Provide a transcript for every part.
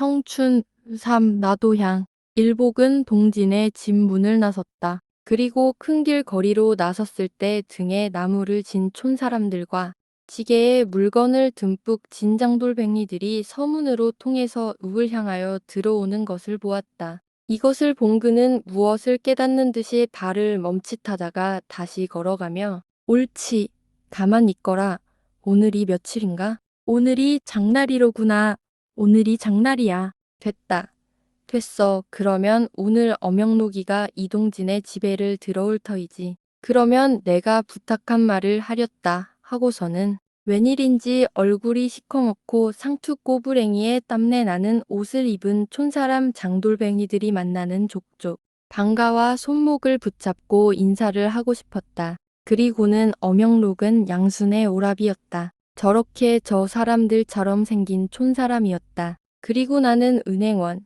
청춘, 삶, 나도향. 일복은 동진의 집 문을 나섰다. 그리고 큰 길 거리로 나섰을 때 등에 나무를 진 촌사람들과 지게에 물건을 듬뿍 진 장돌뱅이들이 서문으로 통해서 읍을 향하여 들어오는 것을 보았다. 이것을 본 그는 무엇을 깨닫는 듯이 발을 멈칫하다가 다시 걸어가며 옳지, 가만 있거라. 오늘이 며칠인가? 오늘이 장날이로구나. 오늘이 장날이야. 됐다. 됐어. 그러면 오늘 엄영록이가 이동진의 집에를 들어올 터이지. 그러면 내가 부탁한 말을 하렸다 하고서는 웬일인지 얼굴이 시커멓고 상투 꼬부랭이에 땀내 나는 옷을 입은 촌사람 장돌뱅이들이 만나는 족족. 방가와 손목을 붙잡고 인사를 하고 싶었다. 그리고는 엄영록은 양순의 오라비였다. 저렇게 저 사람들처럼 생긴 촌사람이었다. 그리고 나는 은행원.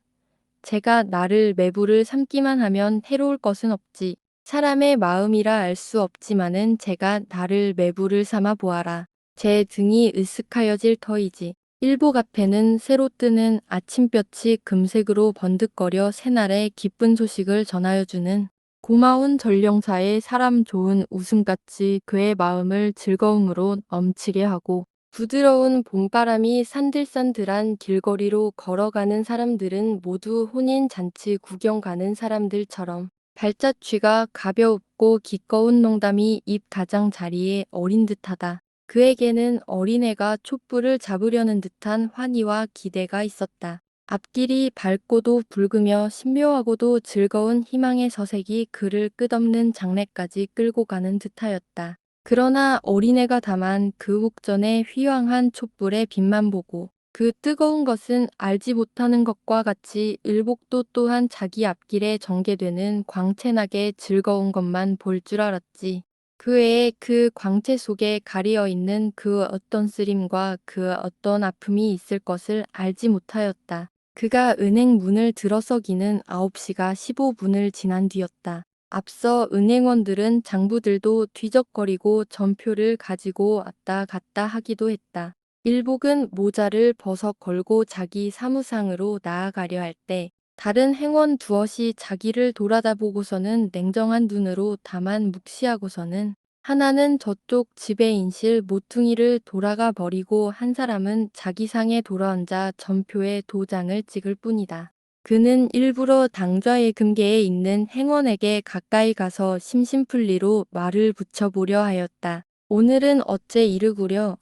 제가 나를 매부를 삼기만 하면 해로울 것은 없지. 사람의 마음이라 알 수 없지만은 제가 나를 매부를 삼아 보아라. 제 등이 으쓱하여질 터이지. 일복 앞에는 새로 뜨는 아침볕이 금색으로 번득거려 새날의 기쁜 소식을 전하여주는 고마운 전령사의 사람 좋은 웃음같이 그의 마음을 즐거움으로 넘치게 하고 부드러운 봄바람이 산들산들한 길거리로 걸어가는 사람들은 모두 혼인잔치 구경 가는 사람들처럼 발자취가 가벼웁고 기꺼운 농담이 입 가장자리에 어린 듯하다. 그에게는 어린애가 촛불을 잡으려는 듯한 환희와 기대가 있었다. 앞길이 밝고도 붉으며 신묘하고도 즐거운 희망의 서색이 그를 끝없는 장래까지 끌고 가는 듯하였다. 그러나 어린애가 다만 그 욱전의 휘황한 촛불의 빛만 보고 그 뜨거운 것은 알지 못하는 것과 같이 일복도 또한 자기 앞길에 전개되는 광채나게 즐거운 것만 볼 줄 알았지. 그 외에 그 광채 속에 가리어 있는 그 어떤 쓰림과 그 어떤 아픔이 있을 것을 알지 못하였다. 그가 은행 문을 들어서기는 9시가 15분을 지난 뒤였다. 앞서 은행원들은 장부들도 뒤적거리고 전표를 가지고 왔다 갔다 하기도 했다. 일복은 모자를 버섯 걸고 자기 사무상으로 나아가려 할 때 다른 행원 두엇이 자기를 돌아다보고서는 냉정한 눈으로 다만 묵시하고서는 하나는 저쪽 집에 인실 모퉁이를 돌아가 버리고 한 사람은 자기 상에 돌아앉아 전표에 도장을 찍을 뿐이다. 그는 일부러 당좌의 금계에 있는 행원에게 가까이 가서 심심풀리로 말을 붙여보려 하였다. 오늘은 어째 이르구려.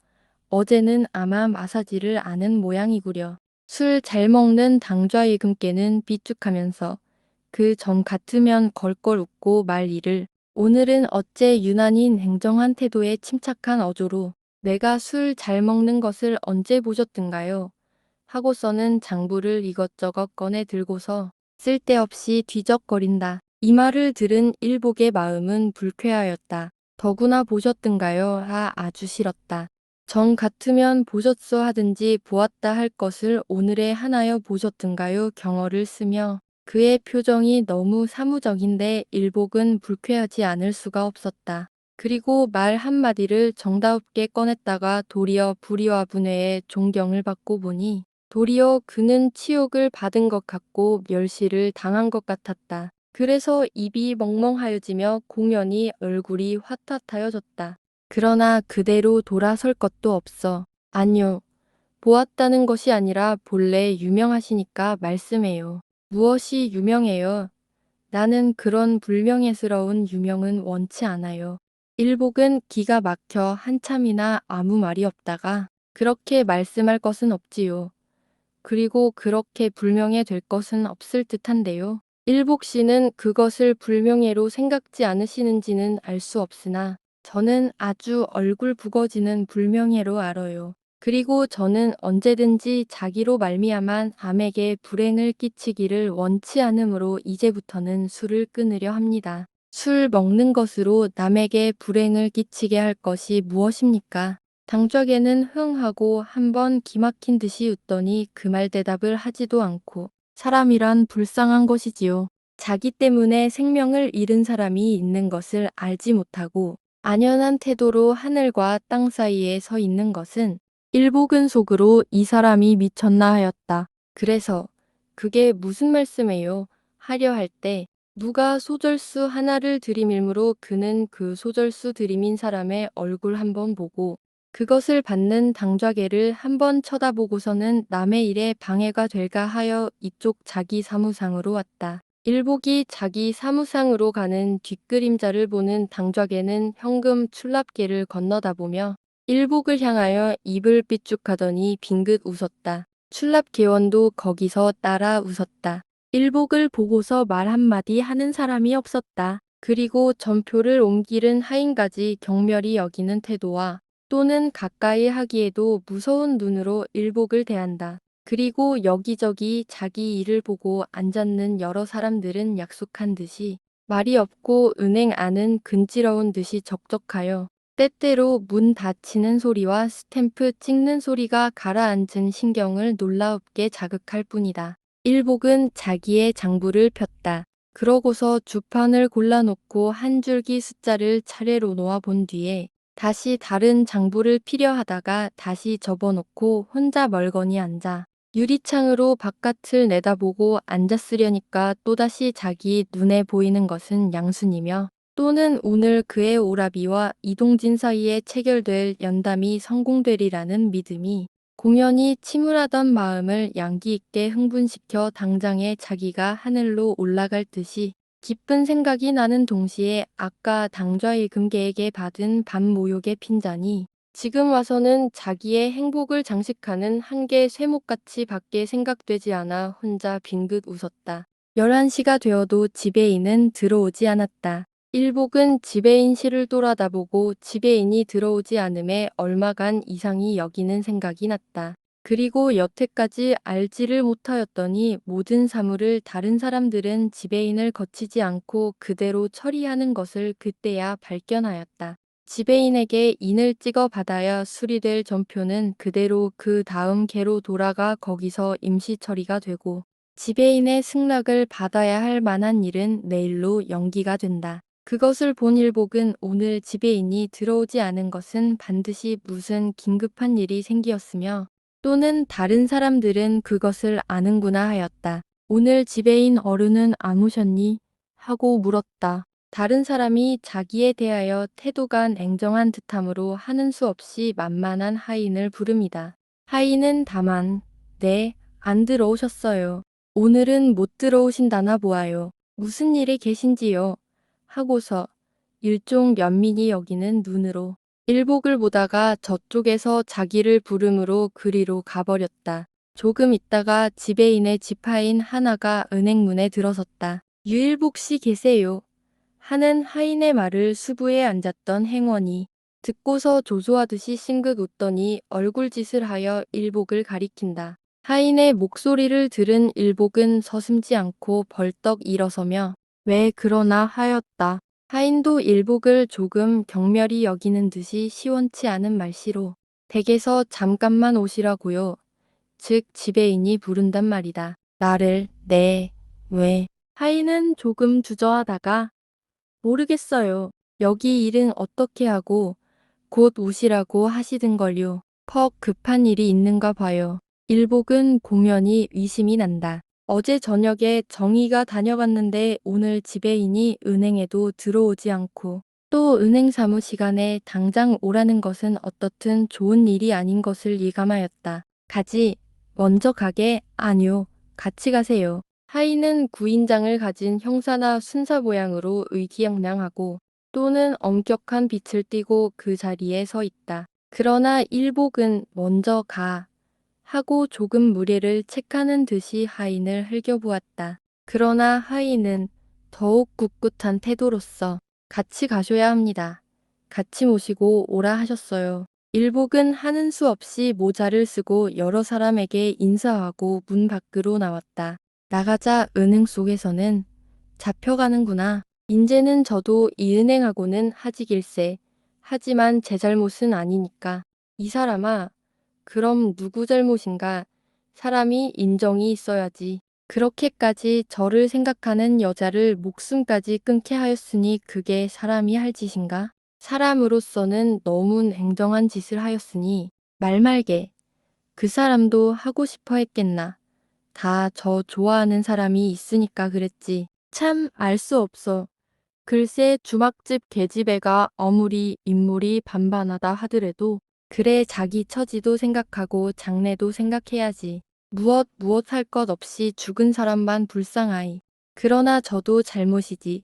어제는 아마 마사지를 아는 모양이구려. 술 잘 먹는 당좌의 금계는 비축하면서 그 전 같으면 걸걸 웃고 말 이를 오늘은 어째 유난히 냉정한 태도에 침착한 어조로 내가 술 잘 먹는 것을 언제 보셨든가요? 하고서는 장부를 이것저것 꺼내 들고서 쓸데없이 뒤적거린다. 이 말을 들은 일복의 마음은 불쾌하였다. 더구나 보셨든가요? 아주 싫었다. 정 같으면 보셨소 하든지 보았다 할 것을 오늘에 하나여 보셨든가요? 경어를 쓰며 그의 표정이 너무 사무적인데 일복은 불쾌하지 않을 수가 없었다. 그리고 말 한마디를 정다웁게 꺼냈다가 도리어 불의와 분해에 존경을 받고 보니 도리어 그는 치욕을 받은 것 같고 멸시를 당한 것 같았다. 그래서 입이 멍멍하여지며 공연히 얼굴이 화탓하여졌다. 그러나 그대로 돌아설 것도 없어. 아니요. 보았다는 것이 아니라 본래 유명하시니까 말씀해요. 무엇이 유명해요? 나는 그런 불명예스러운 유명은 원치 않아요. 일복은 기가 막혀 한참이나 아무 말이 없다가 그렇게 말씀할 것은 없지요. 그리고 그렇게 불명예 될 것은 없을 듯한데요. 일복 씨는 그것을 불명예로 생각지 않으시는지는 알 수 없으나 저는 아주 얼굴 붉어지는 불명예로 알아요. 그리고 저는 언제든지 자기로 말미암아 남에게 불행을 끼치기를 원치 않으므로 이제부터는 술을 끊으려 합니다. 술 먹는 것으로 남에게 불행을 끼치게 할 것이 무엇입니까? 당좌에는 흥하고 한번 기막힌 듯이 웃더니 그 말 대답을 하지도 않고 사람이란 불쌍한 것이지요. 자기 때문에 생명을 잃은 사람이 있는 것을 알지 못하고 안연한 태도로 하늘과 땅 사이에 서 있는 것은 일복은 속으로 이 사람이 미쳤나 하였다. 그래서 그게 무슨 말씀이에요? 하려 할 때 누가 소절수 하나를 들이밀므로 그는 그 소절수 들이민 사람의 얼굴 한번 보고 그것을 받는 당좌계를 한번 쳐다보고서는 남의 일에 방해가 될까 하여 이쪽 자기 사무상으로 왔다. 일복이 자기 사무상으로 가는 뒷그림자를 보는 당좌계는 현금 출납계를 건너다보며 일복을 향하여 입을 삐죽하더니 빙긋 웃었다. 출납계원도 거기서 따라 웃었다. 일복을 보고서 말 한마디 하는 사람이 없었다. 그리고 전표를 옮기는 하인까지 경멸이 여기는 태도와 또는 가까이 하기에도 무서운 눈으로 일복을 대한다. 그리고 여기저기 자기 일을 보고 앉았는 여러 사람들은 약속한 듯이 말이 없고 은행 안은 근지러운 듯이 적적하여 때때로 문 닫히는 소리와 스탬프 찍는 소리가 가라앉은 신경을 놀라웁게 자극할 뿐이다. 일복은 자기의 장부를 폈다. 그러고서 주판을 골라놓고 한 줄기 숫자를 차례로 놓아 본 뒤에 다시 다른 장부를 피려 하다가 다시 접어놓고 혼자 멀거니 앉아 유리창으로 바깥을 내다보고 앉았으려니까 또다시 자기 눈에 보이는 것은 양순이며 또는 오늘 그의 오라비와 이동진 사이에 체결될 연담이 성공되리라는 믿음이 공연히 침울하던 마음을 양기 있게 흥분시켜 당장에 자기가 하늘로 올라갈 듯이 기쁜 생각이 나는 동시에 아까 당좌임금께에게 받은 밥 모욕의 핀잔이 지금 와서는 자기의 행복을 장식하는 한 개 쇠목같이 밖에 생각되지 않아 혼자 빙긋 웃었다. 11시가 되어도 지배인은 들어오지 않았다. 일복은 지배인 실을 돌아다보고 지배인이 들어오지 않음에 얼마간 이상히 여기는 생각이 났다. 그리고 여태까지 알지를 못하였더니 모든 사물을 다른 사람들은 지배인을 거치지 않고 그대로 처리하는 것을 그때야 발견하였다. 지배인에게 인을 찍어 받아야 수리될 전표는 그대로 그 다음 개로 돌아가 거기서 임시 처리가 되고 지배인의 승낙을 받아야 할 만한 일은 내일로 연기가 된다. 그것을 본 일복은 오늘 지배인이 들어오지 않은 것은 반드시 무슨 긴급한 일이 생기었으며 또는 다른 사람들은 그것을 아는구나 하였다. 오늘 지배인 어른은 안 오셨니? 하고 물었다. 다른 사람이 자기에 대하여 태도가 냉정한 듯함으로 하는 수 없이 만만한 하인을 부릅니다. 하인은 다만 네, 안 들어오셨어요. 오늘은 못 들어오신다나 보아요. 무슨 일에 계신지요? 하고서 일종 연민이 여기는 눈으로 일복을 보다가 저쪽에서 자기를 부름으로 그리로 가버렸다. 조금 있다가 지배인의 지파인 하나가 은행문에 들어섰다. 유일복 씨 계세요. 하는 하인의 말을 수부에 앉았던 행원이 듣고서 조소하듯이 싱긋 웃더니 얼굴짓을 하여 일복을 가리킨다. 하인의 목소리를 들은 일복은 서슴지 않고 벌떡 일어서며 왜 그러나 하였다. 하인도 일복을 조금 경멸히 여기는 듯이 시원치 않은 말씨로 댁에서 잠깐만 오시라고요. 즉 지배인이 부른단 말이다. 나를 네, 왜? 하인은 조금 주저하다가 모르겠어요. 여기 일은 어떻게 하고 곧 오시라고 하시던걸요. 퍽 급한 일이 있는가 봐요. 일복은 공연히 의심이 난다. 어제 저녁에 정의가 다녀갔는데 오늘 지배인이 은행에도 들어오지 않고 또 은행 사무 시간에 당장 오라는 것은 어떻든 좋은 일이 아닌 것을 예감하였다. 가지. 먼저 가게. 아니요. 같이 가세요. 하인은 구인장을 가진 형사나 순사 모양으로 의기양양하고 또는 엄격한 빛을 띠고 그 자리에 서 있다. 그러나 일복은 먼저 가 하고 조금 무례를 책하는 듯이 하인을 흘겨보았다. 그러나 하인은 더욱 꿋꿋한 태도로서 같이 가셔야 합니다. 같이 모시고 오라 하셨어요. 일복은 하는 수 없이 모자를 쓰고 여러 사람에게 인사하고 문 밖으로 나왔다. 나가자 은행 속에서는 잡혀가는구나. 인제는 저도 이 은행하고는 하지길세. 하지만 제 잘못은 아니니까. 이 사람아, 그럼 누구 잘못인가? 사람이 인정이 있어야지. 그렇게까지 저를 생각하는 여자를 목숨까지 끊게 하였으니 그게 사람이 할 짓인가? 사람으로서는 너무 냉정한 짓을 하였으니 말 말게. 그 사람도 하고 싶어 했겠나? 다 저 좋아하는 사람이 있으니까 그랬지. 참 알 수 없어. 글쎄 주막집 계집애가 아무리 인물이 반반하다 하더라도 그래 자기 처지도 생각하고 장래도 생각해야지. 무엇 할 것 없이 죽은 사람만 불쌍하이. 그러나 저도 잘못이지.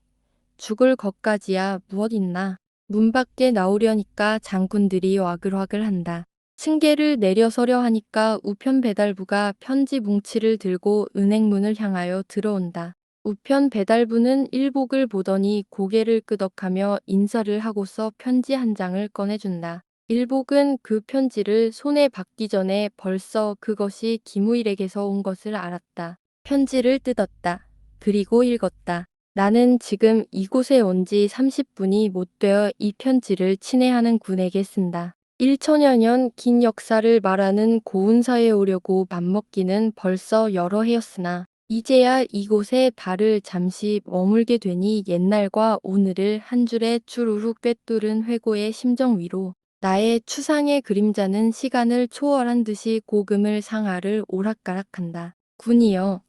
죽을 것까지야 무엇 있나. 문 밖에 나오려니까 장군들이 와글와글 한다. 층계를 내려서려 하니까 우편 배달부가 편지 뭉치를 들고 은행문을 향하여 들어온다. 우편 배달부는 일복을 보더니 고개를 끄덕하며 인사를 하고서 편지 한 장을 꺼내준다. 일복은 그 편지를 손에 받기 전에 벌써 그것이 김우일에게서 온 것을 알았다. 편지를 뜯었다. 그리고 읽었다. 나는 지금 이곳에 온 지 30분이 못 되어 이 편지를 친애하는 군에게 쓴다. 1천여 년 긴 역사를 말하는 고운사에 오려고 맘먹기는 벌써 여러 해였으나 이제야 이곳에 발을 잠시 머물게 되니 옛날과 오늘을 한 줄에 주르륵 꿰뚫은 회고의 심정 위로 나의 추상의 그림자는 시간을 초월한 듯이 고금을 상하를 오락가락한다. 군이여,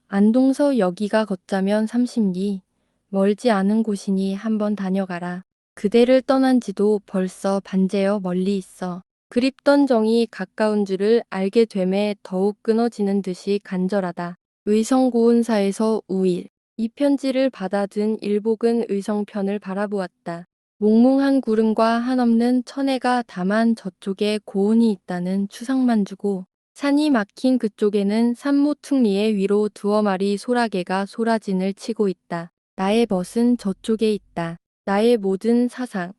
안동서 여기가 걷자면 30리, 멀지 않은 곳이니 한번 다녀가라. 그대를 떠난 지도 벌써 반제여 멀리 있어. 그립던 정이 가까운 줄을 알게 됨에 더욱 끊어지는 듯이 간절하다. 의성고운사에서 우일. 이 편지를 받아든 일복은 의성편을 바라보았다. 몽롱한 구름과 한없는 천해가 다만 저쪽에 고운이 있다는 추상만 주고 산이 막힌 그쪽에는 산모퉁리의 위로 두어 마리 소라게가 소라진을 치고 있다. 나의 벗은 저쪽에 있다. 나의 모든 사상,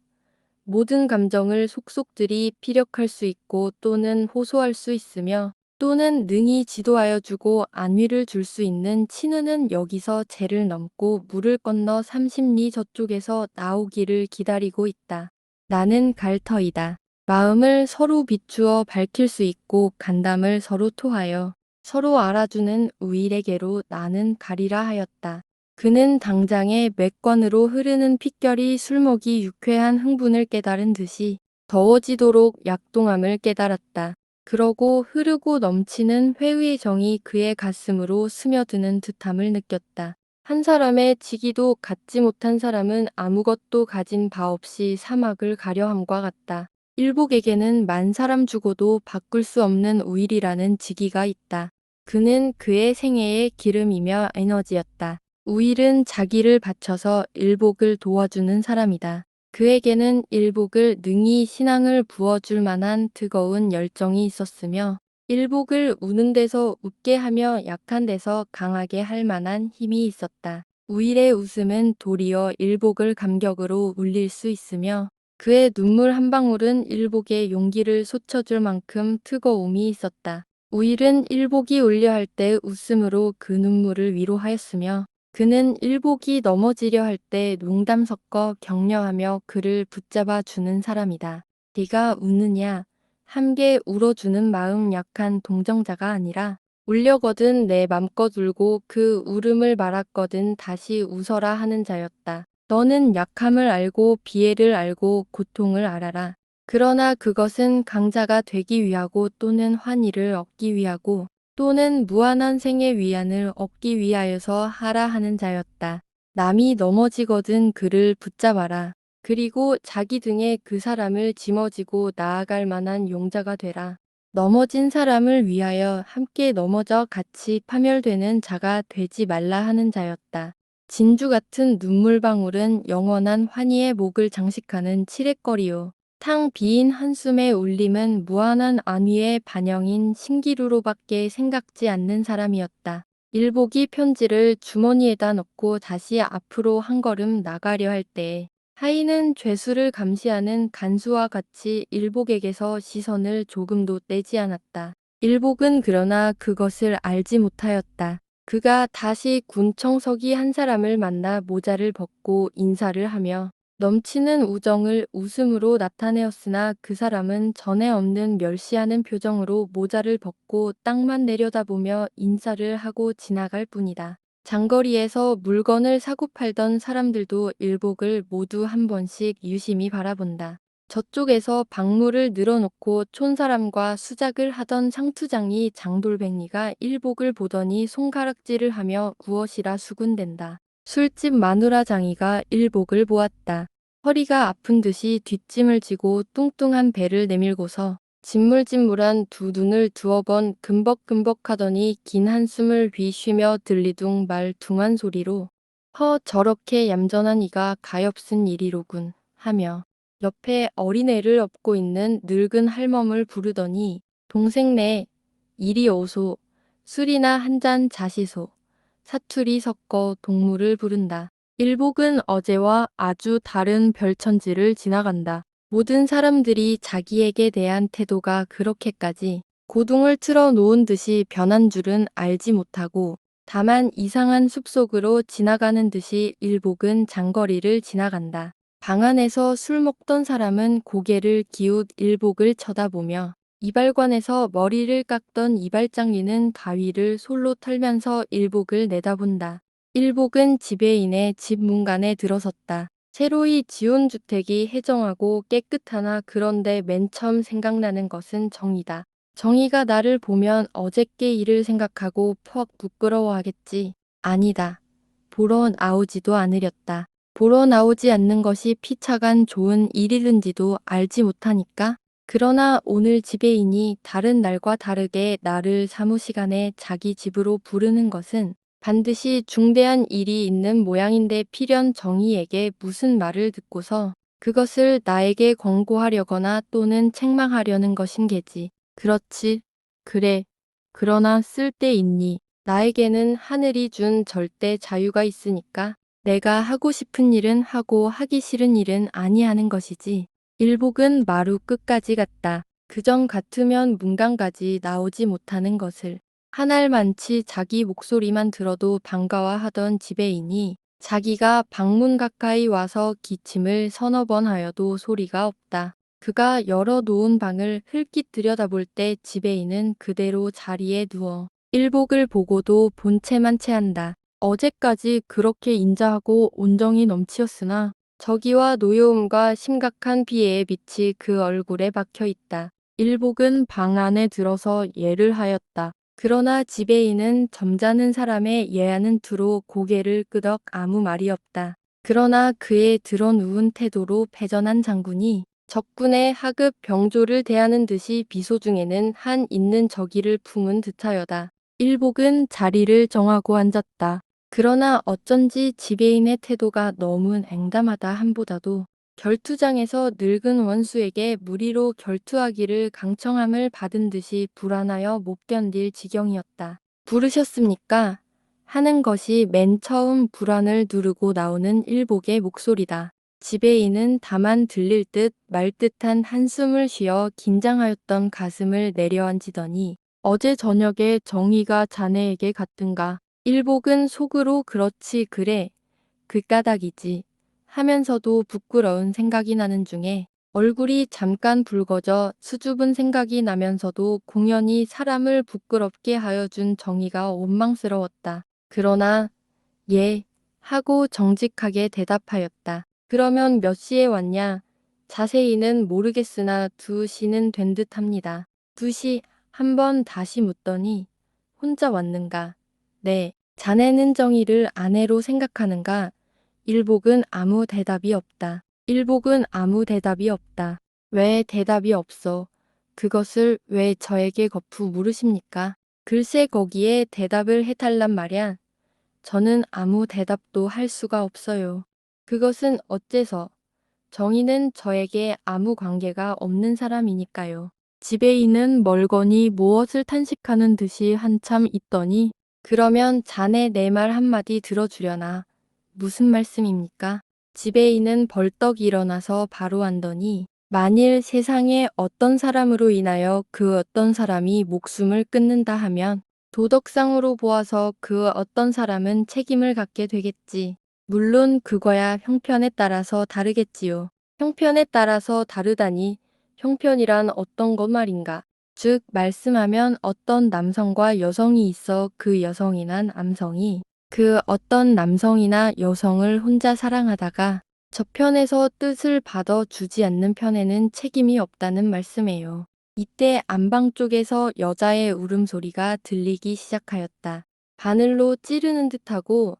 모든 감정을 속속들이 피력할 수 있고 또는 호소할 수 있으며 또는 능히 지도하여 주고 안위를 줄 수 있는 친우는 여기서 재를 넘고 물을 건너 30리 저쪽에서 나오기를 기다리고 있다. 나는 갈 터이다. 마음을 서로 비추어 밝힐 수 있고 간담을 서로 토하여 서로 알아주는 우일에게로 나는 가리라 하였다. 그는 당장에 맥관으로 흐르는 핏결이 술 먹이 유쾌한 흥분을 깨달은 듯이 더워지도록 약동함을 깨달았다. 그러고 흐르고 넘치는 회의의 정이 그의 가슴으로 스며드는 듯함을 느꼈다. 한 사람의 지기도 갖지 못한 사람은 아무것도 가진 바 없이 사막을 가려함과 같다. 일복에게는 만 사람 주고도 바꿀 수 없는 우일이라는 직위가 있다. 그는 그의 생애의 기름이며 에너지였다. 우일은 자기를 바쳐서 일복을 도와주는 사람이다. 그에게는 일복을 능히 신앙을 부어줄 만한 뜨거운 열정이 있었으며 일복을 우는 데서 웃게 하며 약한 데서 강하게 할 만한 힘이 있었다. 우일의 웃음은 도리어 일복을 감격으로 울릴 수 있으며 그의 눈물 한 방울은 일복의 용기를 솟쳐줄 만큼 뜨거움이 있었다. 우일은 일복이 울려 할 때 웃음으로 그 눈물을 위로하였으며 그는 일복이 넘어지려 할 때 농담 섞어 격려하며 그를 붙잡아 주는 사람이다. 네가 우느냐? 함께 울어주는 마음 약한 동정자가 아니라 울려거든 내 맘껏 울고 그 울음을 말았거든 다시 웃어라 하는 자였다. 너는 약함을 알고 비애를 알고 고통을 알아라. 그러나 그것은 강자가 되기 위하고 또는 환희를 얻기 위하고 또는 무한한 생의 위안을 얻기 위하여서 하라 하는 자였다. 남이 넘어지거든 그를 붙잡아라. 그리고 자기 등에 그 사람을 짊어지고 나아갈 만한 용자가 되라. 넘어진 사람을 위하여 함께 넘어져 같이 파멸되는 자가 되지 말라 하는 자였다. 진주 같은 눈물방울은 영원한 환희의 목을 장식하는 칠했거리요. 탕 비인 한숨의 울림은 무한한 안위의 반영인 신기루로밖에 생각지 않는 사람이었다. 일복이 편지를 주머니에다 넣고 다시 앞으로 한 걸음 나가려 할 때에 하인은 죄수를 감시하는 간수와 같이 일복에게서 시선을 조금도 떼지 않았다. 일복은 그러나 그것을 알지 못하였다. 그가 다시 군청서기 한 사람을 만나 모자를 벗고 인사를 하며 넘치는 우정을 웃음으로 나타내었으나 그 사람은 전에 없는 멸시하는 표정으로 모자를 벗고 땅만 내려다보며 인사를 하고 지나갈 뿐이다. 장거리에서 물건을 사고 팔던 사람들도 일복을 모두 한 번씩 유심히 바라본다. 저쪽에서 박물을 늘어놓고 촌사람과 수작을 하던 상투장이 장돌뱅이가 일복을 보더니 손가락질을 하며 무엇이라 수군댄다. 술집 마누라장이가 일복을 보았다. 허리가 아픈 듯이 뒷짐을 지고 뚱뚱한 배를 내밀고서 진물진물한 두 눈을 두어 번 금벅금벅하더니 긴 한숨을 휘쉬며 들리둥 말둥한 소리로 저렇게 얌전한 이가 가엾은 일이로군 하며 옆에 어린애를 업고 있는 늙은 할멈을 부르더니 동생네 이리 오소 술이나 한 잔 자시소. 사투리 섞어 동무를 부른다. 일복은 어제와 아주 다른 별천지를 지나간다. 모든 사람들이 자기에게 대한 태도가 그렇게까지 고둥을 틀어 놓은 듯이 변한 줄은 알지 못하고 다만 이상한 숲속으로 지나가는 듯이 일복은 장거리를 지나간다. 방 안에서 술 먹던 사람은 고개를 기웃 일복을 쳐다보며 이발관에서 머리를 깎던 이발장리는 가위를 솔로 털면서 일복을 내다본다. 일복은 지배인의 집 문간에 들어섰다. 새로이 지은 주택이 해정하고 깨끗하나 그런데 맨 처음 생각나는 것은 정이다. 정이가 나를 보면 어저께 일을 생각하고 퍽 부끄러워하겠지. 아니다. 보러 나오지도 않으렸다. 보러 나오지 않는 것이 피차간 좋은 일이든지도 알지 못하니까. 그러나 오늘 지배인이 다른 날과 다르게 나를 사무시간에 자기 집으로 부르는 것은 반드시 중대한 일이 있는 모양인데 필연 정희에게 무슨 말을 듣고서 그것을 나에게 권고하려거나 또는 책망하려는 것인 게지. 그렇지. 그래. 그러나 쓸데있니? 나에게는 하늘이 준 절대 자유가 있으니까 내가 하고 싶은 일은 하고 하기 싫은 일은 아니하는 것이지. 일복은 마루 끝까지 갔다. 그전 같으면 문간까지 나오지 못하는 것을 한 알만치 자기 목소리만 들어도 반가워하던 지배인이 자기가 방문 가까이 와서 기침을 서너 번 하여도 소리가 없다. 그가 열어놓은 방을 흘낏 들여다볼 때 지배인은 그대로 자리에 누워 일복을 보고도 본체만 체한다. 어제까지 그렇게 인자하고 온정이 넘치었으나 저기와 노여움과 심각한 비애의 빛이 그 얼굴에 박혀 있다. 일복은 방 안에 들어서 예를 하였다. 그러나 지배인은 점잖은 사람의 예하는 투로 고개를 끄덕 아무 말이 없다. 그러나 그의 드러누운 태도로 패전한 장군이 적군의 하급 병조를 대하는 듯이 비소 중에는 한 있는 저기를 품은 듯하여다. 일복은 자리를 정하고 앉았다. 그러나 어쩐지 지배인의 태도가 너무 냉담하다 함보다도 결투장에서 늙은 원수에게 무리로 결투하기를 강청함을 받은 듯이 불안하여 못 견딜 지경이었다. 부르셨습니까? 하는 것이 맨 처음 불안을 누르고 나오는 일복의 목소리다. 지배인은 다만 들릴 듯 말 듯한 한숨을 쉬어 긴장하였던 가슴을 내려앉히더니 어제 저녁에 정의가 자네에게 갔든가. 일복은 속으로 그렇지 그래 그 까닭이지 하면서도 부끄러운 생각이 나는 중에 얼굴이 잠깐 붉어져 수줍은 생각이 나면서도 공연히 사람을 부끄럽게 하여 준 정의가 원망스러웠다. 그러나 예 하고 정직하게 대답하였다. 그러면 몇 시에 왔냐? 자세히는 모르겠으나 2시는 된 듯합니다. 2시 한번 다시 묻더니 혼자 왔는가? 네. 자네는 정의를 아내로 생각하는가? 일복은 아무 대답이 없다. 일복은 아무 대답이 없다. 왜 대답이 없어? 그것을 왜 저에게 거푸 물으십니까? 글쎄 거기에 대답을 해달란 말야. 저는 아무 대답도 할 수가 없어요. 그것은 어째서? 정의는 저에게 아무 관계가 없는 사람이니까요. 지배인은 멀거니 무엇을 탄식하는 듯이 한참 있더니 그러면 자네 내 말 한마디 들어주려나. 무슨 말씀입니까? 지배인은 벌떡 일어나서 바로 앉더니 만일 세상에 어떤 사람으로 인하여 그 어떤 사람이 목숨을 끊는다 하면 도덕상으로 보아서 그 어떤 사람은 책임을 갖게 되겠지. 물론 그거야 형편에 따라서 다르겠지요. 형편에 따라서 다르다니 형편이란 어떤 것 말인가. 즉 말씀하면 어떤 남성과 여성이 있어 그 여성이나 남성이 그 어떤 남성이나 여성을 혼자 사랑하다가 저편에서 뜻을 받아주지 않는 편에는 책임이 없다는 말씀이에요. 이때 안방 쪽에서 여자의 울음소리가 들리기 시작하였다. 바늘로 찌르는 듯하고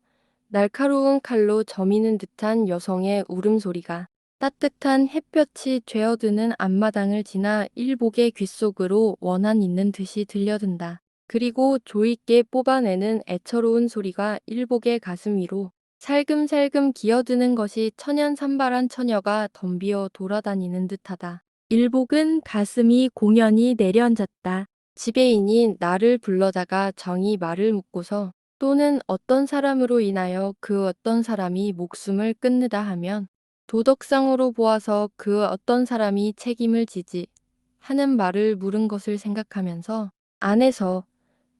날카로운 칼로 저미는 듯한 여성의 울음소리가 따뜻한 햇볕이 죄어드는 앞마당을 지나 일복의 귓속으로 원한 있는 듯이 들려든다. 그리고 조있게 뽑아내는 애처로운 소리가 일복의 가슴 위로 살금살금 기어드는 것이 천연산발한 처녀가 덤비어 돌아다니는 듯하다. 일복은 가슴이 공연히 내려앉았다. 지배인이 나를 불러다가 정이 말을 묻고서 또는 어떤 사람으로 인하여 그 어떤 사람이 목숨을 끊는다 하면 도덕상으로 보아서 그 어떤 사람이 책임을 지지 하는 말을 물은 것을 생각하면서 안에서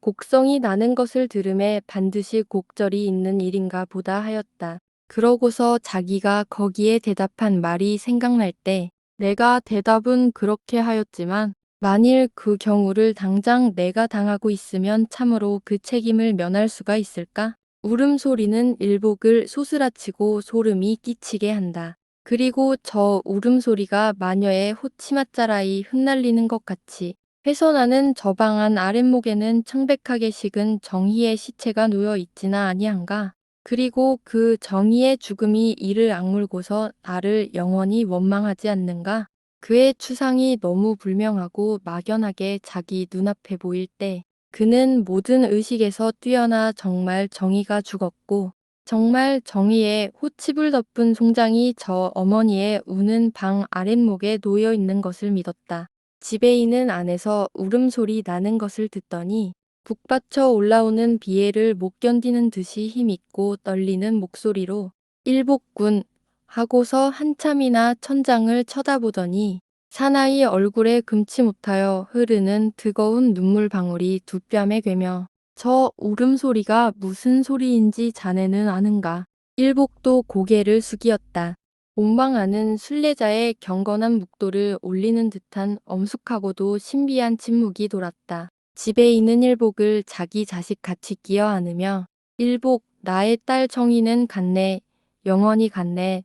곡성이 나는 것을 들음에 반드시 곡절이 있는 일인가 보다 하였다. 그러고서 자기가 거기에 대답한 말이 생각날 때 내가 대답은 그렇게 하였지만 만일 그 경우를 당장 내가 당하고 있으면 참으로 그 책임을 면할 수가 있을까? 울음소리는 일복을 소스라치고 소름이 끼치게 한다. 그리고 저 울음소리가 마녀의 호치맛자라이 흩날리는 것 같이 훼손하는 저 방안 아랫목에는 청백하게 식은 정희의 시체가 놓여 있지나 아니한가? 그리고 그 정희의 죽음이 이를 악물고서 나를 영원히 원망하지 않는가? 그의 추상이 너무 불명하고 막연하게 자기 눈앞에 보일 때 그는 모든 의식에서 뛰어나 정말 정희가 죽었고 정말 정희의 호칩을 덮은 송장이 저 어머니의 우는 방 아랫목에 놓여 있는 것을 믿었다. 지배인은 안에서 울음소리 나는 것을 듣더니 북받쳐 올라오는 비애를 못 견디는 듯이 힘있고 떨리는 목소리로 일복군 하고서 한참이나 천장을 쳐다보더니 사나이 얼굴에 금치 못하여 흐르는 뜨거운 눈물 방울이 두 뺨에 괴며 저 울음소리가 무슨 소리인지 자네는 아는가? 일복도 고개를 숙이었다. 옹방하는 순례자의 경건한 묵도를 올리는 듯한 엄숙하고도 신비한 침묵이 돌았다. 집에 있는 일복을 자기 자식 같이 끼어 안으며 일복 나의 딸 정희는 갔네. 영원히 갔네.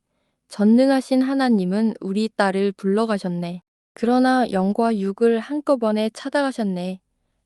전능하신 하나님은 우리 딸을 불러가셨네. 그러나 영과 육을 한꺼번에 찾아가셨네.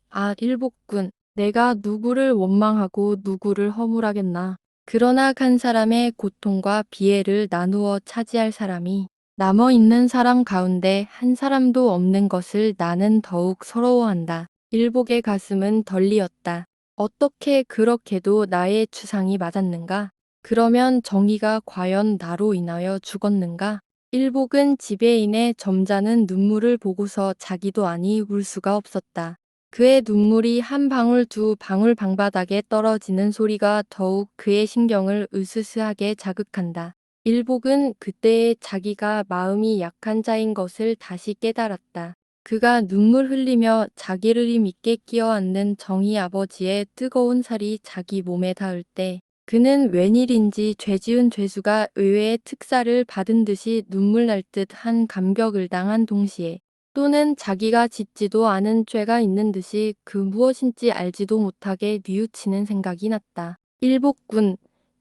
아 일복군 내가 누구를 원망하고 누구를 허물하겠나. 그러나 간 사람의 고통과 비애를 나누어 차지할 사람이 남아있는 사람 가운데 한 사람도 없는 것을 나는 더욱 서러워한다. 일복의 가슴은 덜리었다. 어떻게 그렇게도 나의 추상이 맞았는가? 그러면 정의가 과연 나로 인하여 죽었는가? 일복은 지배인의 점잖은 눈물을 보고서 자기도 아니 울 수가 없었다. 그의 눈물이 한 방울 두 방울 방바닥에 떨어지는 소리가 더욱 그의 신경을 으스스하게 자극한다. 일복은 그때에 자기가 마음이 약한 자인 것을 다시 깨달았다. 그가 눈물 흘리며 자기를 힘있게 끼어안는 정희 아버지의 뜨거운 살이 자기 몸에 닿을 때 그는 웬일인지 죄지은 죄수가 의외의 특사를 받은 듯이 눈물 날 듯 한 감격을 당한 동시에 또는 자기가 짓지도 않은 죄가 있는 듯이 그 무엇인지 알지도 못하게 뉘우치는 생각이 났다. 일복군,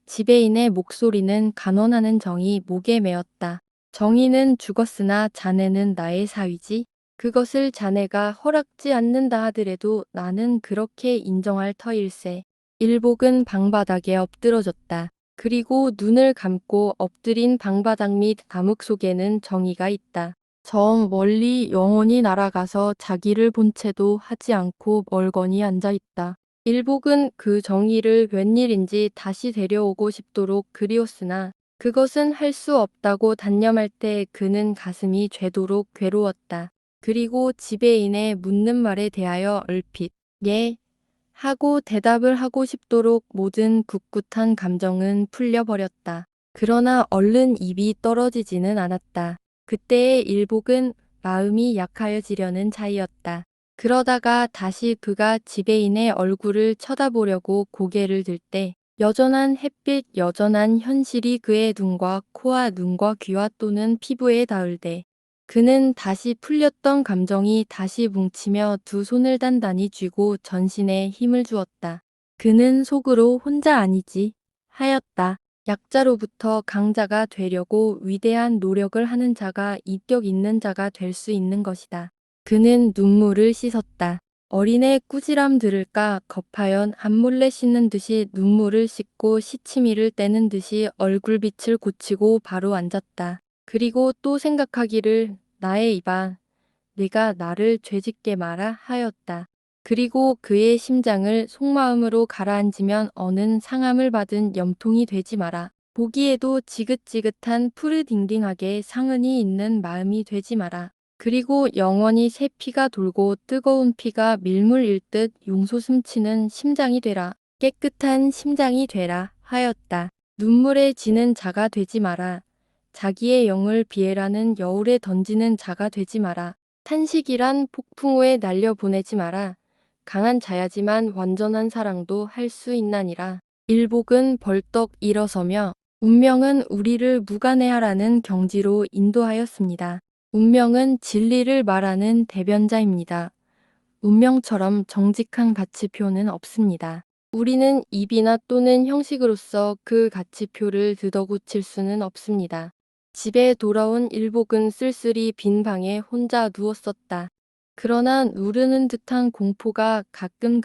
지배인의 목소리는 간언하는 정이 목에 메었다. 정의는 죽었으나 자네는 나의 사위지. 그것을 자네가 허락지 않는다 하더라도 나는 그렇게 인정할 터일세. 일복은 방바닥에 엎드러졌다. 그리고 눈을 감고 엎드린 방바닥 및 암흑 속에는 정의가 있다. 저 멀리 영원히 날아가서 자기를 본 채도 하지 않고 멀거니 앉아있다. 일복은 그 정의를 웬일인지 다시 데려오고 싶도록 그리웠으나 그것은 할 수 없다고 단념할 때 그는 가슴이 죄도록 괴로웠다. 그리고 지배인의 묻는 말에 대하여 얼핏 예 하고 대답을 하고 싶도록 모든 굳굳한 감정은 풀려버렸다. 그러나 얼른 입이 떨어지지는 않았다. 그때의 일복은 마음이 약하여지려는 차이였다. 그러다가 다시 그가 지배인의 얼굴을 쳐다보려고 고개를 들 때 여전한 햇빛, 여전한 현실이 그의 눈과 코와 눈과 귀와 또는 피부에 닿을 때 그는 다시 풀렸던 감정이 다시 뭉치며 두 손을 단단히 쥐고 전신에 힘을 주었다. 그는 속으로 혼자 아니지 하였다. 약자로부터 강자가 되려고 위대한 노력을 하는 자가 인격 있는 자가 될 수 있는 것이다. 그는 눈물을 씻었다. 어린애 꾸지람 들을까 겁하연 암몰래 씻는 듯이 눈물을 씻고 시치미를 떼는 듯이 얼굴빛을 고치고 바로 앉았다. 그리고 또 생각하기를 나의 입아 네가 나를 죄짓게 마라 하였다. 그리고 그의 심장을 속마음으로 가라앉으면 어는 상함을 받은 염통이 되지 마라. 보기에도 지긋지긋한 푸르딩딩하게 상흔이 있는 마음이 되지 마라. 그리고 영원히 새 피가 돌고 뜨거운 피가 밀물 일듯 용솟음치는 심장이 되라. 깨끗한 심장이 되라 하였다. 눈물에 지는 자가 되지 마라. 자기의 영을 비애라는 여울에 던지는 자가 되지 마라. 탄식이란 폭풍우에 날려보내지 마라. 강한 자야지만 완전한 사랑도 할 수 있나니라. 일복은 벌떡 일어서며 운명은 우리를 무관해하라는 경지로 인도하였습니다. 운명은 진리를 말하는 대변자입니다. 운명처럼 정직한 가치표는 없습니다. 우리는 입이나 또는 형식으로서 그 가치표를 뜯어고칠 수는 없습니다. 집에 돌아온 일복은 쓸쓸히 빈 방에 혼자 누웠었다. 그러나 누르는 듯한 공포가 가끔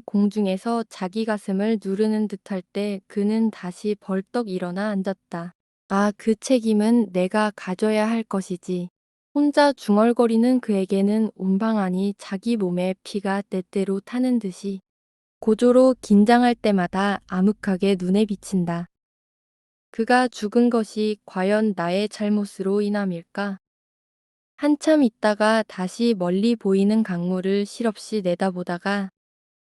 공중에서 자기 가슴을 누르는 듯할 때 그는 다시 벌떡 일어나 앉았다. 아, 그 책임은 내가 가져야 할 것이지. 혼자 중얼거리는 그에게는 온방 안이 자기 몸에 피가 때때로 타는 듯이 고조로 긴장할 때마다 암흑하게 눈에 비친다. 그가 죽은 것이 과연 나의 잘못으로 인함일까? 한참 있다가 다시 멀리 보이는 강물을 실없이 내다보다가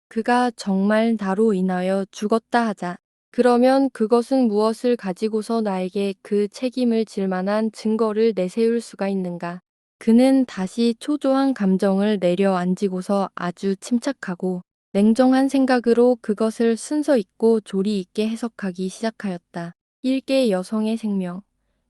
그가 정말 나로 인하여 죽었다 하자. 그러면 그것은 무엇을 가지고서 나에게 그 책임을 질 만한 증거를 내세울 수가 있는가? 그는 다시 초조한 감정을 내려앉히고서 아주 침착하고 냉정한 생각으로 그것을 순서 있고 조리 있게 해석하기 시작하였다. 일개 여성의 생명,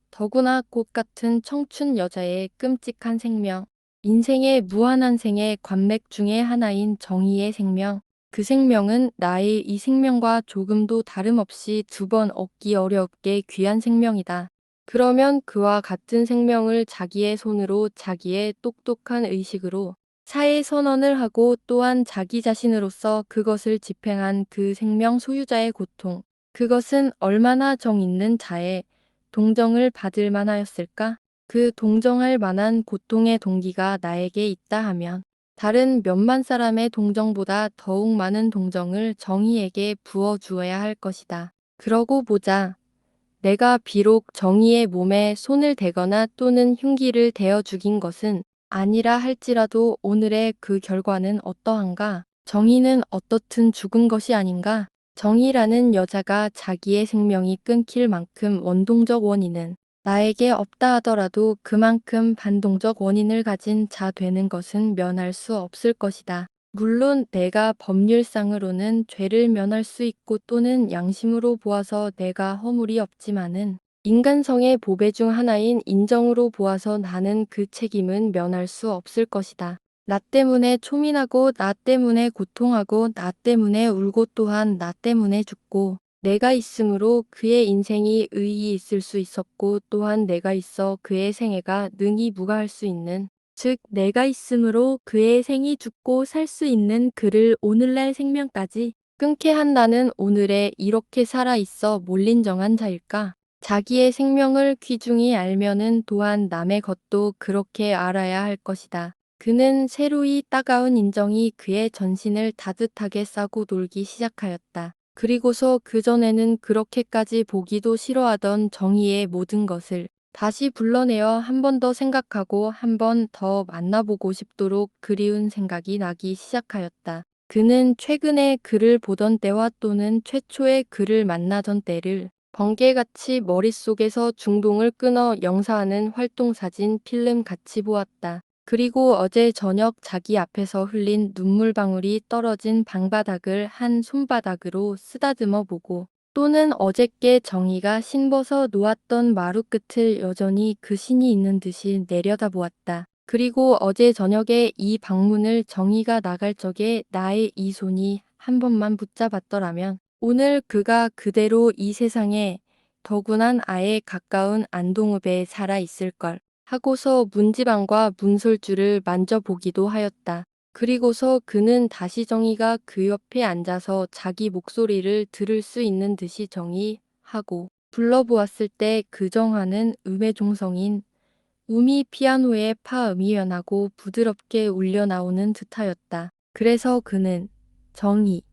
더구나 꽃 같은 청춘 여자의 끔찍한 생명, 인생의 무한한 생의 관맥 중의 하나인 정의의 생명, 그 생명은 나의 이 생명과 조금도 다름없이 두 번 얻기 어렵게 귀한 생명이다. 그러면 그와 같은 생명을 자기의 손으로 자기의 똑똑한 의식으로 사회 선언을 하고 또한 자기 자신으로서 그것을 집행한 그 생명 소유자의 고통, 그것은 얼마나 정 있는 자의 동정을 받을 만하였을까? 그 동정할 만한 고통의 동기가 나에게 있다 하면 다른 몇만 사람의 동정보다 더욱 많은 동정을 정의에게 부어주어야 할 것이다. 그러고 보자. 내가 비록 정의의 몸에 손을 대거나 또는 흉기를 대어 죽인 것은 아니라 할지라도 오늘의 그 결과는 어떠한가? 정의는 어떻든 죽은 것이 아닌가? 정의라는 여자가 자기의 생명이 끊길 만큼 원동적 원인은 나에게 없다 하더라도 그만큼 반동적 원인을 가진 자 되는 것은 면할 수 없을 것이다. 물론 내가 법률상으로는 죄를 면할 수 있고 또는 양심으로 보아서 내가 허물이 없지만은 인간성의 보배 중 하나인 인정으로 보아서 나는 그 책임은 면할 수 없을 것이다. 나 때문에 초민하고 나 때문에 고통하고 나 때문에 울고 또한 나 때문에 죽고 내가 있으므로 그의 인생이 의의 있을 수 있었고 또한 내가 있어 그의 생애가 능히 무가할 수 있는 즉 내가 있으므로 그의 생이 죽고 살 수 있는 그를 오늘날 생명까지 끊게 한 나는 오늘에 이렇게 살아 있어 몰린정한 자일까? 자기의 생명을 귀중히 알면은 또한 남의 것도 그렇게 알아야 할 것이다. 그는 새로이 따가운 인정이 그의 전신을 따뜻하게 싸고 돌기 시작하였다. 그리고서 그전에는 그렇게까지 보기도 싫어하던 정의의 모든 것을 다시 불러내어 한 번 더 생각하고 한 번 더 만나보고 싶도록 그리운 생각이 나기 시작하였다. 그는 최근에 그를 보던 때와 또는 최초의 그를 만나던 때를 번개같이 머릿속에서 중동을 끊어 영사하는 활동사진 필름같이 보았다. 그리고 어제 저녁 자기 앞에서 흘린 눈물방울이 떨어진 방바닥을 한 손바닥으로 쓰다듬어 보고 또는 어저께 정의가 신버서 놓았던 마루 끝을 여전히 그 신이 있는 듯이 내려다보았다. 그리고 어제 저녁에 이 방문을 정의가 나갈 적에 나의 이 손이 한 번만 붙잡았더라면 오늘 그가 그대로 이 세상에 더구난 아예 가까운 안동읍에 살아 있을걸 하고서 문지방과 문솔주를 만져보기도 하였다. 그리고서 그는 다시 정희가 그 옆에 앉아서 자기 목소리를 들을 수 있는 듯이 정희 하고 불러보았을 때 그 정화는 음의 종성인 음이 피아노의 파음이 연하고 부드럽게 울려 나오는 듯하였다. 그래서 그는 정이,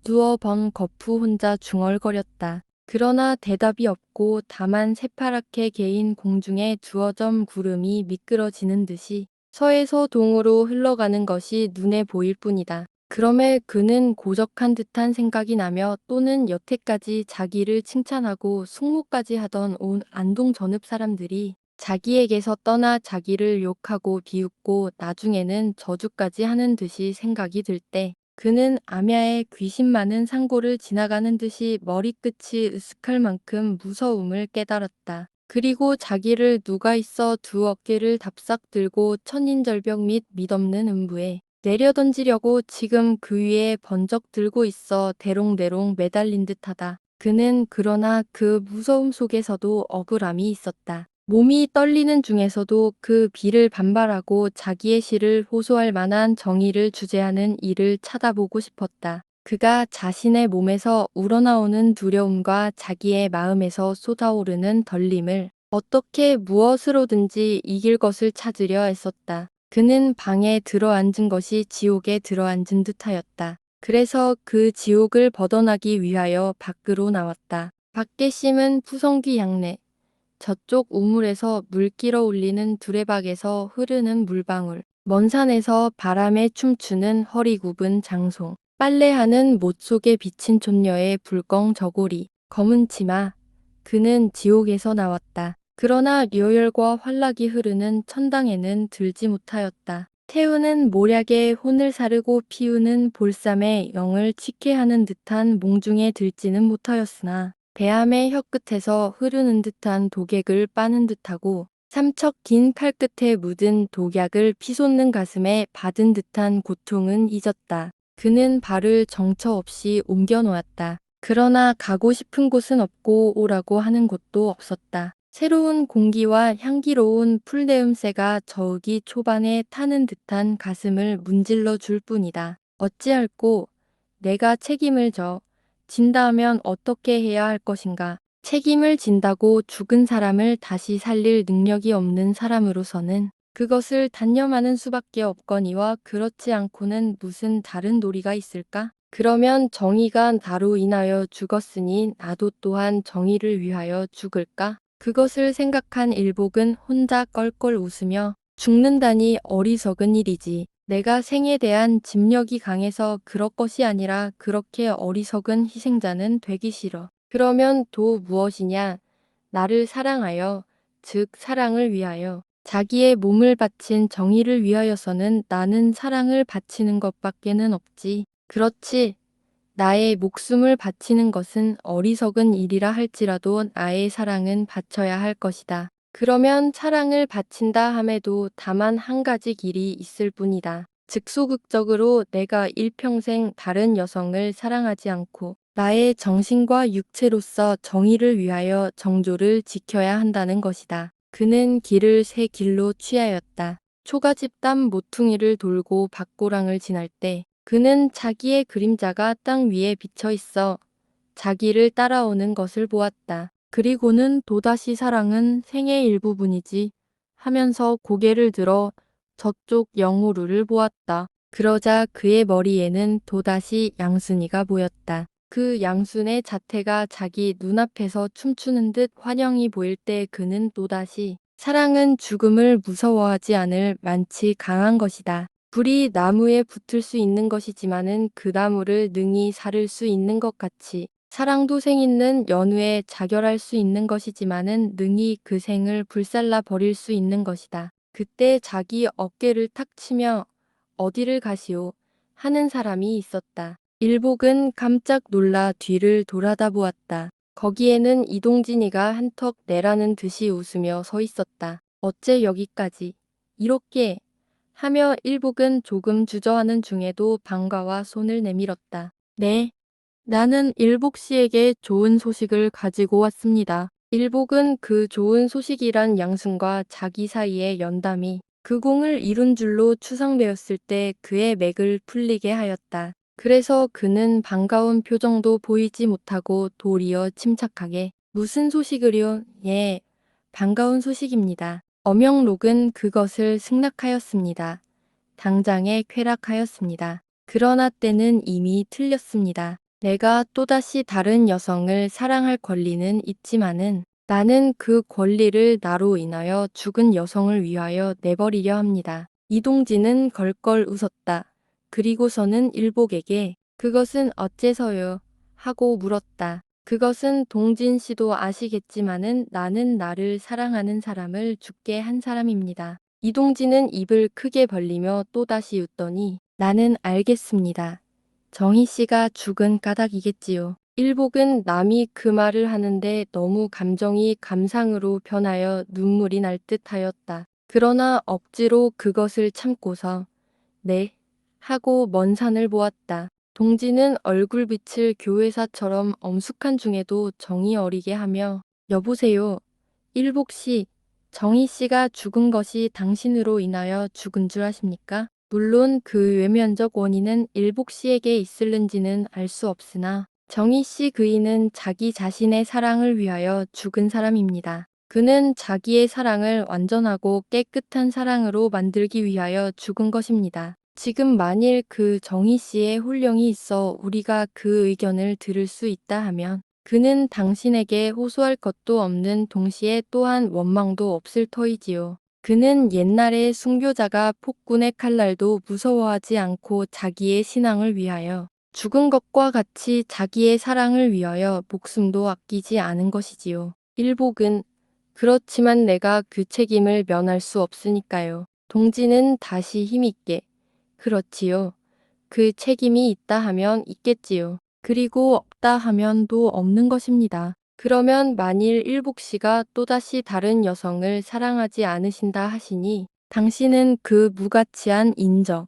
두어 번 거푸 혼자 중얼거렸다. 그러나 대답이 없고 다만 새파랗게 개인 공중에 두어 점 구름이 미끄러지는 듯이 서에서 동으로 흘러가는 것이 눈에 보일 뿐이다. 그럼에 그는 고적한 듯한 생각이 나며 또는 여태까지 자기를 칭찬하고 숙모까지 하던 온 안동 전읍 사람들이 자기에게서 떠나 자기를 욕하고 비웃고 나중에는 저주까지 하는 듯이 생각이 들 때 그는 암야에 귀신 많은 상고를 지나가는 듯이 머리끝이 으슥할 만큼 무서움을 깨달았다. 그리고 자기를 누가 있어 두 어깨를 답싹 들고 천인절벽 및 밑없는 음부에 내려던지려고 지금 그 위에 번쩍 들고 있어 대롱대롱 매달린 듯하다. 그는 그러나 그 무서움 속에서도 억울함이 있었다. 몸이 떨리는 중에서도 그 비를 반발하고 자기의 시를 호소할 만한 정의를 주제하는 이를 쳐다보고 싶었다. 그가 자신의 몸에서 우러나오는 두려움과 자기의 마음에서 쏟아오르는 덜림을 어떻게 무엇으로든지 이길 것을 찾으려 애썼다. 그는 방에 들어앉은 것이 지옥에 들어앉은 듯하였다. 그래서 그 지옥을 벗어나기 위하여 밖으로 나왔다. 밖에 심은 푸성귀 양내, 저쪽 우물에서 물 끼러 올리는 두레박에서 흐르는 물방울, 먼 산에서 바람에 춤추는 허리 굽은 장송, 빨래하는 못 속에 비친 촌녀의 불껑 저고리, 검은 치마. 그는 지옥에서 나왔다. 그러나 료열과 환락이 흐르는 천당에는 들지 못하였다. 태우는 모략에 혼을 사르고 피우는 볼삼에 영을 취케하는 듯한 몽중에 들지는 못하였으나 배암의 혀끝에서 흐르는 듯한 독액을 빠는 듯하고 삼척 긴 칼끝에 묻은 독약을 피솟는 가슴에 받은 듯한 고통은 잊었다. 그는 발을 정처 없이 옮겨 놓았다. 그러나 가고 싶은 곳은 없고 오라고 하는 곳도 없었다. 새로운 공기와 향기로운 풀내음새가 저으기 초반에 타는 듯한 가슴을 문질러 줄 뿐이다. 어찌할꼬 내가 책임을 진다 하면 어떻게 해야 할 것인가? 책임을 진다고 죽은 사람을 다시 살릴 능력이 없는 사람으로서는 그것을 단념하는 수밖에 없거니와 그렇지 않고는 무슨 다른 도리가 있을까? 그러면 정의가 나로 인하여 죽었으니 나도 또한 정의를 위하여 죽을까? 그것을 생각한 일복은 혼자 껄껄 웃으며 죽는다니 어리석은 일이지. 내가 생에 대한 집력이 강해서 그럴 것이 아니라 그렇게 어리석은 희생자는 되기 싫어. 그러면 도 무엇이냐? 나를 사랑하여, 즉 사랑을 위하여. 자기의 몸을 바친 정의를 위하여서는 나는 사랑을 바치는 것밖에는 없지. 그렇지. 나의 목숨을 바치는 것은 어리석은 일이라 할지라도 나의 사랑은 바쳐야 할 것이다. 그러면 사랑을 바친다 함에도 다만 한 가지 길이 있을 뿐이다. 즉소극적으로 내가 일평생 다른 여성을 사랑하지 않고 나의 정신과 육체로서 정의를 위하여 정조를 지켜야 한다는 것이다. 그는 길을 새 길로 취하였다. 초가집담 모퉁이를 돌고 밭고랑을 지날 때 그는 자기의 그림자가 땅 위에 비쳐 있어 자기를 따라오는 것을 보았다. 그리고는 또다시 사랑은 생의 일부분이지 하면서 고개를 들어 저쪽 영호루를 보았다. 그러자 그의 머리에는 또다시 양순이가 보였다. 그 양순의 자태가 자기 눈앞에서 춤추는 듯 환영이 보일 때 그는 또다시 사랑은 죽음을 무서워하지 않을 만치 강한 것이다. 불이 나무에 붙을 수 있는 것이지만은 그 나무를 능히 사를 수 있는 것 같이 사랑도 생 있는 연우에 자결할 수 있는 것이지만은 능히 그 생을 불살라 버릴 수 있는 것이다. 그때 자기 어깨를 탁 치며 어디를 가시오 하는 사람이 있었다. 일복은 깜짝 놀라 뒤를 돌아다 보았다. 거기에는 이동진이가 한턱 내라는 듯이 웃으며 서 있었다. 어째 여기까지 이렇게 하며 일복은 조금 주저하는 중에도 방과와 손을 내밀었다. 네. 나는 일복 씨에게 좋은 소식을 가지고 왔습니다. 일복은 그 좋은 소식이란 양승과 자기 사이의 연담이 그 공을 이룬 줄로 추상되었을 때 그의 맥을 풀리게 하였다. 그래서 그는 반가운 표정도 보이지 못하고 도리어 침착하게 무슨 소식을요? 예, 반가운 소식입니다. 엄영록은 그것을 승낙하였습니다. 당장에 쾌락하였습니다. 그러나 때는 이미 틀렸습니다. 내가 또다시 다른 여성을 사랑할 권리는 있지만은 나는 그 권리를 나로 인하여 죽은 여성을 위하여 내버리려 합니다. 이동진은 걸걸 웃었다. 그리고서는 일복에게 그것은 어째서요? 하고 물었다. 그것은 동진 씨도 아시겠지만은 나는 나를 사랑하는 사람을 죽게 한 사람입니다. 이동진은 입을 크게 벌리며 또다시 웃더니 나는 알겠습니다. 정희 씨가 죽은 까닭이겠지요. 일복은 남이 그 말을 하는데 너무 감정이 감상으로 변하여 눈물이 날 듯하였다. 그러나 억지로 그것을 참고서 네 하고 먼 산을 보았다. 동지는 얼굴빛을 교회사처럼 엄숙한 중에도 정이 어리게 하며 여보세요. 일복 씨, 정희 씨가 죽은 것이 당신으로 인하여 죽은 줄 아십니까? 물론 그 외면적 원인은 일복 씨에게 있을는지는 알 수 없으나 정희 씨 그이는 자기 자신의 사랑을 위하여 죽은 사람입니다. 그는 자기의 사랑을 완전하고 깨끗한 사랑으로 만들기 위하여 죽은 것입니다. 지금 만일 그 정희 씨의 혼령이 있어 우리가 그 의견을 들을 수 있다 하면 그는 당신에게 호소할 것도 없는 동시에 또한 원망도 없을 터이지요. 그는 옛날에 순교자가 폭군의 칼날도 무서워하지 않고 자기의 신앙을 위하여 죽은 것과 같이 자기의 사랑을 위하여 목숨도 아끼지 않은 것이지요. 일복은 그렇지만 내가 그 책임을 면할 수 없으니까요. 동지는 다시 힘있게 그렇지요. 그 책임이 있다 하면 있겠지요. 그리고 없다 하면 또 없는 것입니다. 그러면 만일 일복 씨가 또다시 다른 여성을 사랑하지 않으신다 하시니 당신은 그 무가치한 인적,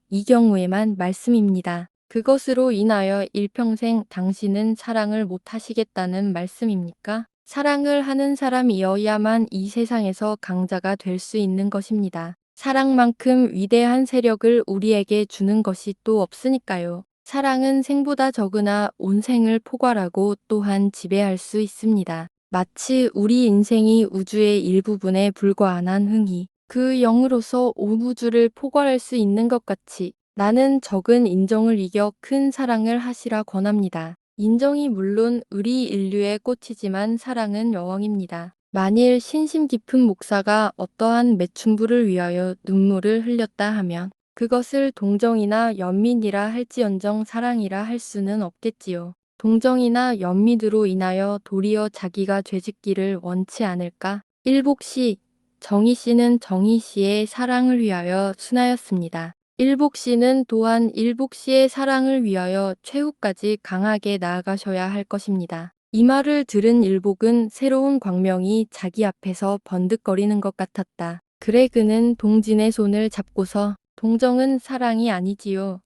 이 경우에만 말씀입니다. 그것으로 인하여 일평생 당신은 사랑을 못 하시겠다는 말씀입니까? 사랑을 하는 사람이어야만 이 세상에서 강자가 될 수 있는 것입니다. 사랑만큼 위대한 세력을 우리에게 주는 것이 또 없으니까요. 사랑은 생보다 적으나 온 생을 포괄하고 또한 지배할 수 있습니다. 마치 우리 인생이 우주의 일부분에 불과한 흥이 그 영으로서 온 우주를 포괄할 수 있는 것 같이 나는 적은 인정을 이겨 큰 사랑을 하시라 권합니다. 인정이 물론 우리 인류의 꽃이지만 사랑은 여왕입니다. 만일 신심 깊은 목사가 어떠한 매춘부를 위하여 눈물을 흘렸다 하면 그것을 동정이나 연민이라 할지언정 사랑이라 할 수는 없겠지요. 동정이나 연민으로 인하여 도리어 자기가 죄짓기를 원치 않을까? 일복 씨, 정희 씨는 정희 씨의 사랑을 위하여 순하였습니다. 일복 씨는 또한 일복 씨의 사랑을 위하여 최후까지 강하게 나아가셔야 할 것입니다. 이 말을 들은 일복은 새로운 광명이 자기 앞에서 번득거리는 것 같았다. 그래 그는 동진의 손을 잡고서 동정은 사랑이 아니지요.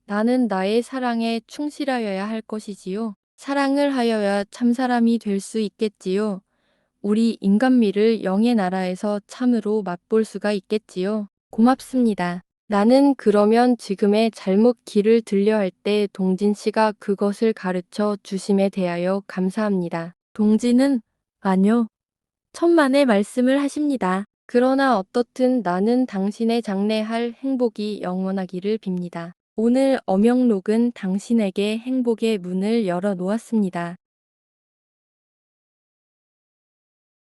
나는 나의 사랑에 충실하여야 할 것이지요. 사랑을 하여야 참사람이 될 수 있겠지요. 우리 인간미를 영의 나라에서 참으로 맛볼 수가 있겠지요. 고맙습니다. 나는 그러면 지금의 잘못 길을 들려 할 때 동진 씨가 그것을 가르쳐 주심에 대하여 감사합니다. 동진은 아니요. 천만의 말씀을 하십니다. 그러나 어떻든 나는 당신의 장래할 행복이 영원하기를 빕니다. 오늘 엄영록은 당신에게 행복의 문을 열어 놓았습니다.